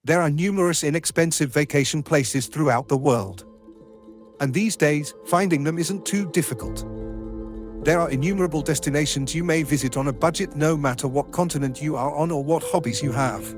There are numerous inexpensive vacation places throughout the world. And these days, finding them isn't too difficult. There are innumerable destinations you may visit on a budget no matter what continent you are on or what hobbies you have.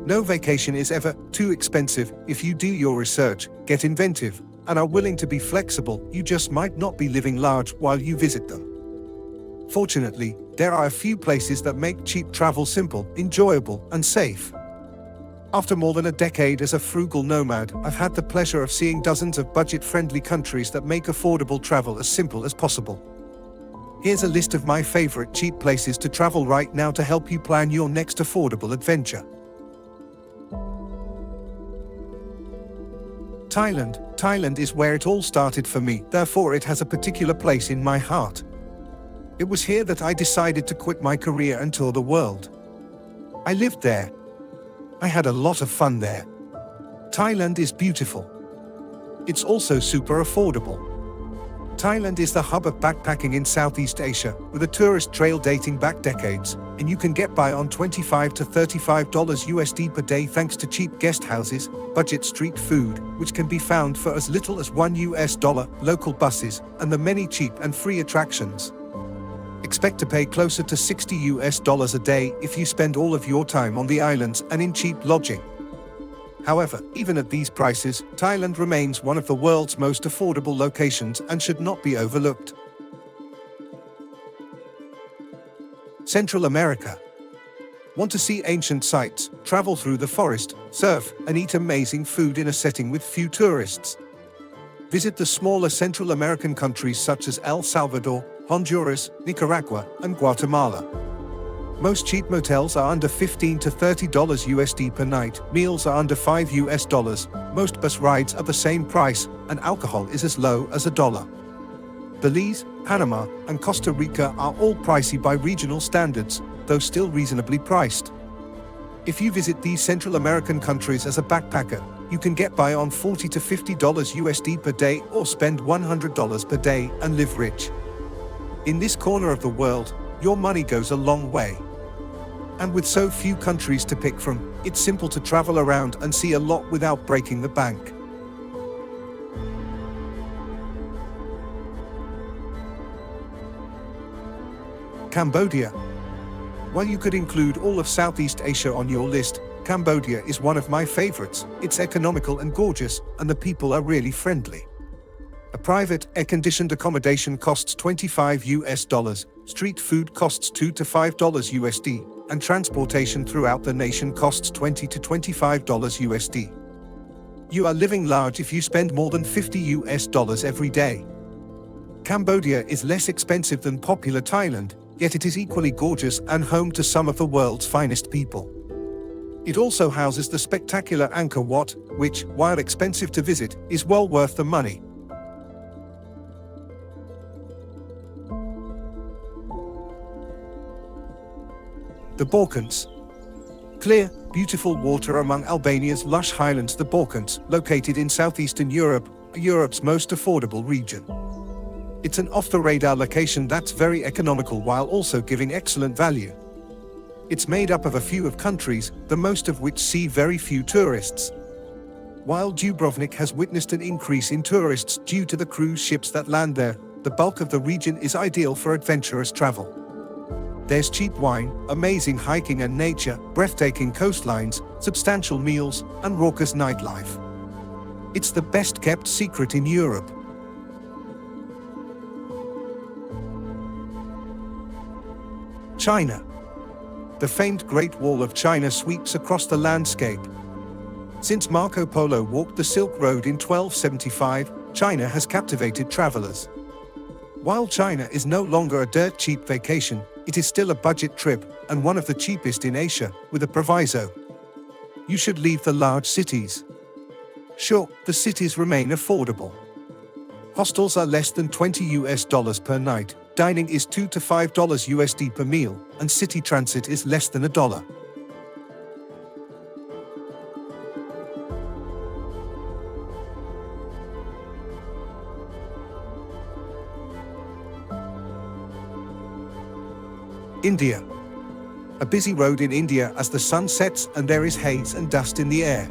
No vacation is ever too expensive if you do your research, get inventive, and are willing to be flexible. You just might not be living large while you visit them. Fortunately, there are a few places that make cheap travel simple, enjoyable, and safe. After more than a decade as a frugal nomad, I've had the pleasure of seeing dozens of budget-friendly countries that make affordable travel as simple as possible. Here's a list of my favorite cheap places to travel right now to help you plan your next affordable adventure. Thailand. Thailand is where it all started for me, therefore it has a particular place in my heart. It was here that I decided to quit my career and tour the world. I lived there. I had a lot of fun there. Thailand is beautiful. It's also super affordable. Thailand is the hub of backpacking in Southeast Asia, with a tourist trail dating back decades, and you can get by on $25 to $35 USD per day thanks to cheap guest houses, budget street food, which can be found for as little as $1, local buses, and the many cheap and free attractions. Expect to pay closer to $60 a day if you spend all of your time on the islands and in cheap lodging. However, even at these prices, Thailand remains one of the world's most affordable locations and should not be overlooked. Central America. Want to see ancient sites, travel through the forest, surf, and eat amazing food in a setting with few tourists? Visit the smaller Central American countries such as El Salvador, Honduras, Nicaragua, and Guatemala. Most cheap motels are under $15 to $30 USD per night, meals are under $5 most bus rides are the same price, and alcohol is as low as $1. Belize, Panama, and Costa Rica are all pricey by regional standards, though still reasonably priced. If you visit these Central American countries as a backpacker, you can get by on $40 to $50 USD per day or spend $100 per day and live rich. In this corner of the world, your money goes a long way. And with so few countries to pick from, it's simple to travel around and see a lot without breaking the bank. Cambodia. While you could include all of Southeast Asia on your list, Cambodia is one of my favorites. It's economical and gorgeous, and the people are really friendly. A private, air-conditioned accommodation costs $25, street food costs $2 to $5 USD, and transportation throughout the nation costs $20 to $25 USD. You are living large if you spend more than $50 every day. Cambodia is less expensive than popular Thailand, yet it is equally gorgeous and home to some of the world's finest people. It also houses the spectacular Angkor Wat, which, while expensive to visit, is well worth the money. The Balkans. Clear, beautiful water among Albania's lush highlands. The Balkans, located in southeastern Europe, are Europe's most affordable region. It's an off-the-radar location that's very economical while also giving excellent value. It's made up of a few of countries, the most of which see very few tourists. While Dubrovnik has witnessed an increase in tourists due to the cruise ships that land there, the bulk of the region is ideal for adventurous travel. There's cheap wine, amazing hiking and nature, breathtaking coastlines, substantial meals, and raucous nightlife. It's the best-kept secret in Europe. China. The famed Great Wall of China sweeps across the landscape. Since Marco Polo walked the Silk Road in 1275, China has captivated travelers. While China is no longer a dirt-cheap vacation, it is still a budget trip, and one of the cheapest in Asia, with a proviso. You should leave the large cities. Sure, the cities remain affordable. Hostels are less than $20 per night, dining is $2 to $5 USD per meal, and city transit is less than $1. India. A busy road in India as the sun sets and there is haze and dust in the air.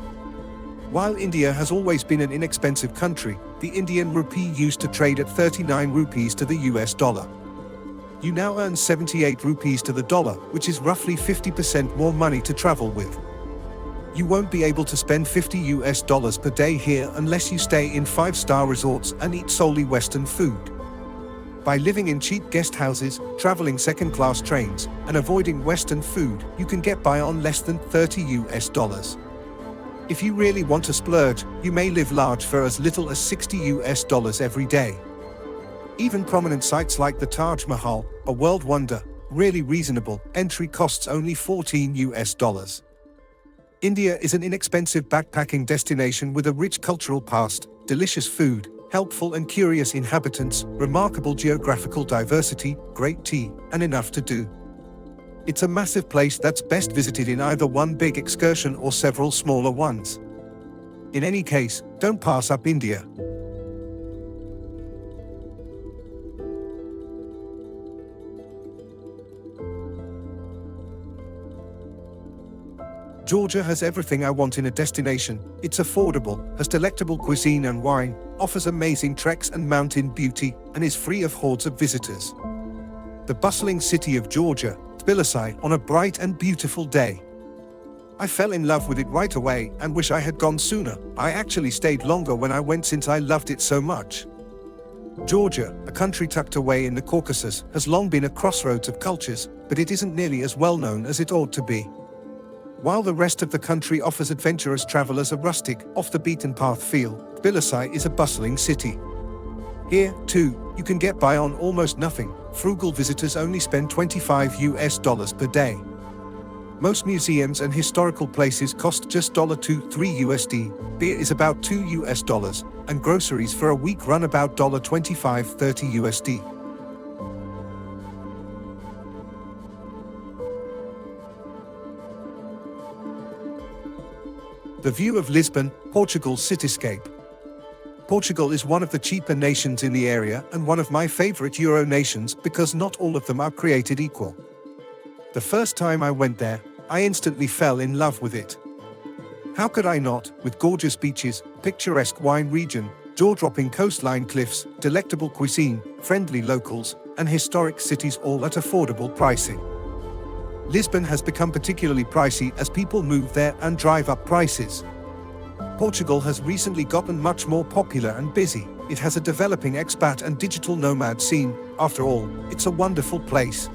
While India has always been an inexpensive country, the Indian rupee used to trade at 39 rupees to the US dollar. You now earn 78 rupees to the dollar, which is roughly 50% more money to travel with. You won't be able to spend $50 per day here unless you stay in 5-star resorts and eat solely Western food. By living in cheap guest houses, traveling second-class trains, and avoiding Western food, you can get by on less than $30. If you really want to splurge, you may live large for as little as $60 every day. Even prominent sites like the Taj Mahal, a world wonder, really reasonable, entry costs only $14. India is an inexpensive backpacking destination with a rich cultural past, delicious food, helpful and curious inhabitants, remarkable geographical diversity, great tea, and enough to do. It's a massive place that's best visited in either one big excursion or several smaller ones. In any case, don't pass up India. Georgia has everything I want in a destination. It's affordable, has delectable cuisine and wine, offers amazing treks and mountain beauty, and is free of hordes of visitors. The bustling city of Georgia, Tbilisi, on a bright and beautiful day. I fell in love with it right away and wish I had gone sooner. I actually stayed longer when I went since I loved it so much. Georgia, a country tucked away in the Caucasus, has long been a crossroads of cultures, but it isn't nearly as well known as it ought to be. While the rest of the country offers adventurous travelers a rustic, off-the-beaten-path feel, Tbilisi is a bustling city. Here, too, you can get by on almost nothing. Frugal visitors only spend $25 per day. Most museums and historical places cost just $2-3. Beer is about $2, and groceries for a week run about $25-30. The view of Lisbon, Portugal's cityscape. Portugal is one of the cheaper nations in the area and one of my favorite Euro nations because not all of them are created equal. The first time I went there, I instantly fell in love with it. How could I not, with gorgeous beaches, picturesque wine region, jaw-dropping coastline cliffs, delectable cuisine, friendly locals, and historic cities all at affordable pricing. Lisbon has become particularly pricey as people move there and drive up prices. Portugal has recently gotten much more popular and busy. It has a developing expat and digital nomad scene. After all, it's a wonderful place.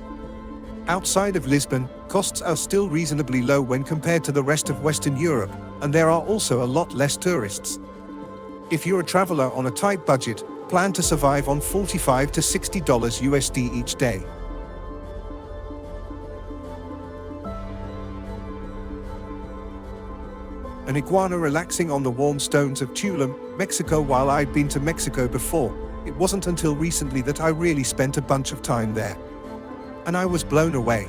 Outside of Lisbon, costs are still reasonably low when compared to the rest of Western Europe, and there are also a lot less tourists. If you're a traveler on a tight budget, plan to survive on $45 to $60 each day. An iguana relaxing on the warm stones of Tulum, Mexico. While I'd been to Mexico before, it wasn't until recently that I really spent a bunch of time there. And I was blown away.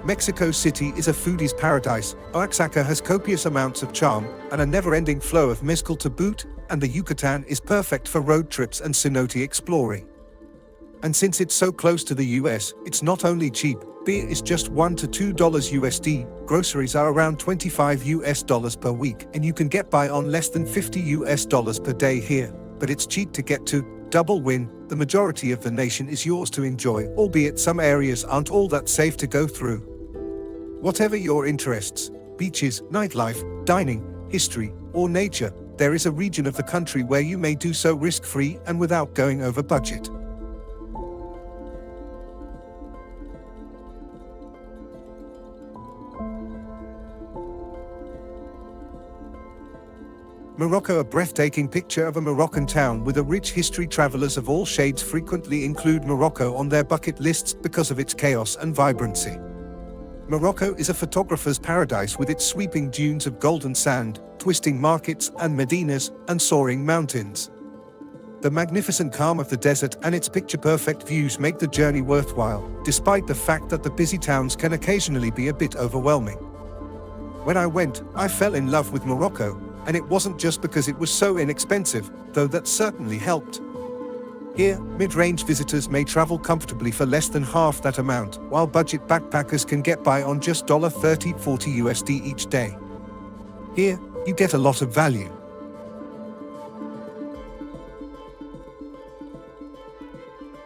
Mexico City is a foodie's paradise. Oaxaca has copious amounts of charm and a never-ending flow of mezcal to boot, and the Yucatan is perfect for road trips and cenote exploring. And since it's so close to the US, it's not only cheap. Beer is just $1 to $2. Groceries are around $25 per week, and you can get by on less than $50 per day here. But it's cheap to get to. Double win, the majority of the nation is yours to enjoy, albeit some areas aren't all that safe to go through. Whatever your interests, beaches, nightlife, dining, history, or nature, there is a region of the country where you may do so risk-free and without going over budget. Morocco, a breathtaking picture of a Moroccan town with a rich history. Travelers of all shades frequently include Morocco on their bucket lists because of its chaos and vibrancy. Morocco is a photographer's paradise with its sweeping dunes of golden sand, twisting markets and medinas, and soaring mountains. The magnificent calm of the desert and its picture-perfect views make the journey worthwhile, despite the fact that the busy towns can occasionally be a bit overwhelming. When I went, I fell in love with Morocco. And it wasn't just because it was so inexpensive, though that certainly helped. Here, mid-range visitors may travel comfortably for less than half that amount, while budget backpackers can get by on just $30-40 USD each day. Here, you get a lot of value.